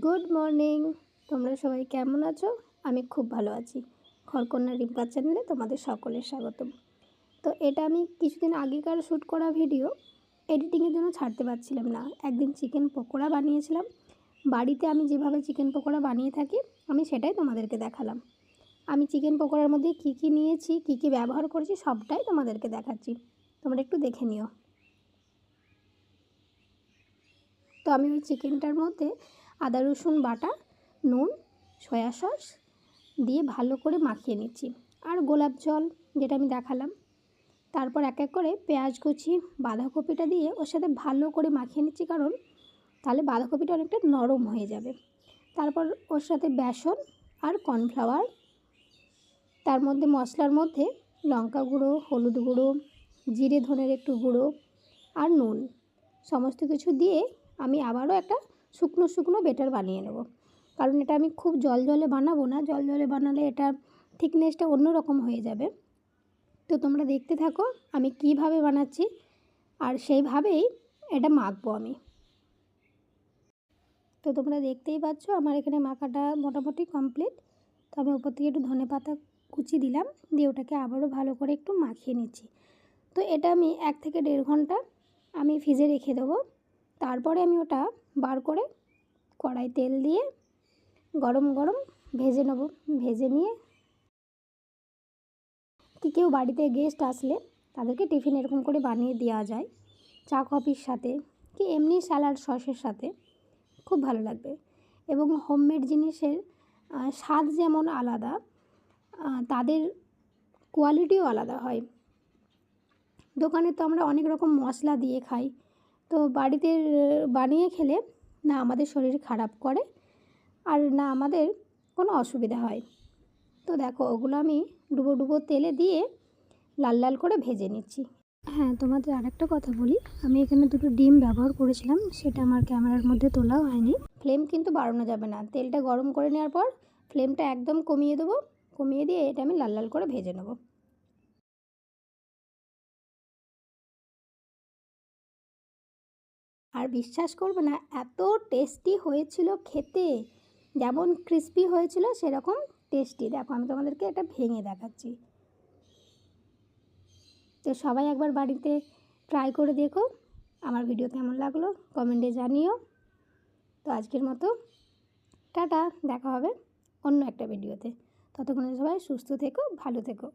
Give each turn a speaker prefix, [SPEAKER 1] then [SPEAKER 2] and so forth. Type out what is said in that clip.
[SPEAKER 1] Good morning. তোমরা সবাই কেমন আছো? আমি খুব ভালো আছি। খড়কন্যা রিম্পার চ্যানেলে তোমাদের সকলের স্বাগতম। তো এটা আমি কিছুদিন আগেকার শ্যুট করা ভিডিও, এডিটিংয়ের জন্য ছাড়তে পারছিলাম না। একদিন চিকেন পকোড়া বানিয়েছিলাম বাড়িতে। আমি যেভাবে চিকেন পকোড়া বানিয়ে থাকি আমি সেটাই তোমাদেরকে দেখালাম। আমি চিকেন পকোড়ার মধ্যে কী কী নিয়েছি, কী কী ব্যবহার করেছি সবটাই তোমাদেরকে দেখাচ্ছি, তোমরা একটু দেখে নিও। তো আমি ওই চিকেনটার মধ্যে আদা রসুন বাটা, নুন, সয়া সস দিয়ে ভালো করে মাখিয়ে নিচ্ছি, আর গোলাপ জল যেটা আমি দেখালাম। তারপর এক এক করে পেঁয়াজ কুচি, বাঁধাকপিটা দিয়ে ওর সাথে ভালো করে মাখিয়ে নিচ্ছি, কারণ তাহলে বাঁধাকপিটা অনেকটা নরম হয়ে যাবে। তারপর ওর সাথে বেসন আর কর্নফ্লাওয়ার, তার মধ্যে মশলার মধ্যে লঙ্কা গুঁড়ো, হলুদ গুঁড়ো, জিরে ধনের একটু গুঁড়ো আর নুন সমস্ত কিছু দিয়ে আমি আবারও একটা শুকনো শুকনো বেটার বানিয়ে নেব। কারণ এটা আমি খুব জল জলে বানাবো না, জল জলে বানালে এটা থিকনেসটা অন্য রকম হয়ে যাবে। তো তোমরা দেখতে থাকো আমি কিভাবে বানাচ্ছি, আর সেইভাবেই এটা মাখবো আমি। তো তোমরা দেখতেই পাচ্ছ আমার এখানে মাখাটা মোটামুটি কমপ্লিট। তো আমি উপর থেকে একটু ধনেপাতা কুচি দিলাম, দিয়ে ওটাকে আবারও ভালো করে একটু মাখিয়ে নিচ্ছি। তো এটা আমি 1 থেকে 1.5 ঘন্টা আমি ফ্রিজে রেখে দেবো। তারপরে আমি ওটা বার করে কড়াই তেল দিয়ে গরম গরম ভেজে নেব। ভেজে নিয়ে কেউ বাড়িতে গেস্ট আসলে তাদেরকে টিফিন এরকম করে বানিয়ে দেওয়া যায়, চা কফির সাথে কি এমনি স্যালাড সসের সাথে, খুব ভালো লাগবে। এবং হোমমেড জিনিসের স্বাদ যেমন আলাদা, তাদের কোয়ালিটিও আলাদা হয়। দোকানে তো আমরা অনেক রকম মশলা দিয়ে খাই, তো বাড়িতে বানিয়ে খেলে না আমাদের শরীর খারাপ করে আর না আমাদের কোনো অসুবিধা হয়। তো দেখো ওগুলো আমি ডুবো ডুবো তেলে দিয়ে লাল লাল করে ভেজে নিচ্ছি। হ্যাঁ, তোমাদের আরেকটা কথা বলি, আমি এখানে 2টো ডিম ব্যবহার করেছিলাম, সেটা আমার ক্যামেরার মধ্যে তোলাও হয়নি। ফ্লেম কিন্তু বাড়ানো যাবে না। তেলটা গরম করে নেওয়ার পর ফ্লেমটা একদম কমিয়ে দেবো। কমিয়ে দিয়ে এটা আমি লাল লাল করে ভেজে নেব। আর বিশ্বাস করবে না, এত টেস্টি হয়েছিল খেতে। যেমন ক্রিস্পি হয়েছিল সেরকম টেস্টি। দেখো আমি তোমাদেরকে এটা ভেঙে দেখাচ্ছি। তো সবাই একবার বাড়িতে ট্রাই করে দেখো। আমার ভিডিও কেমন লাগলো কমেন্টে জানিও। তো আজকের মতো টাটা, দেখা হবে অন্য একটা ভিডিওতে। ততক্ষণে সবাই সুস্থ থেকো, ভালো থেকো।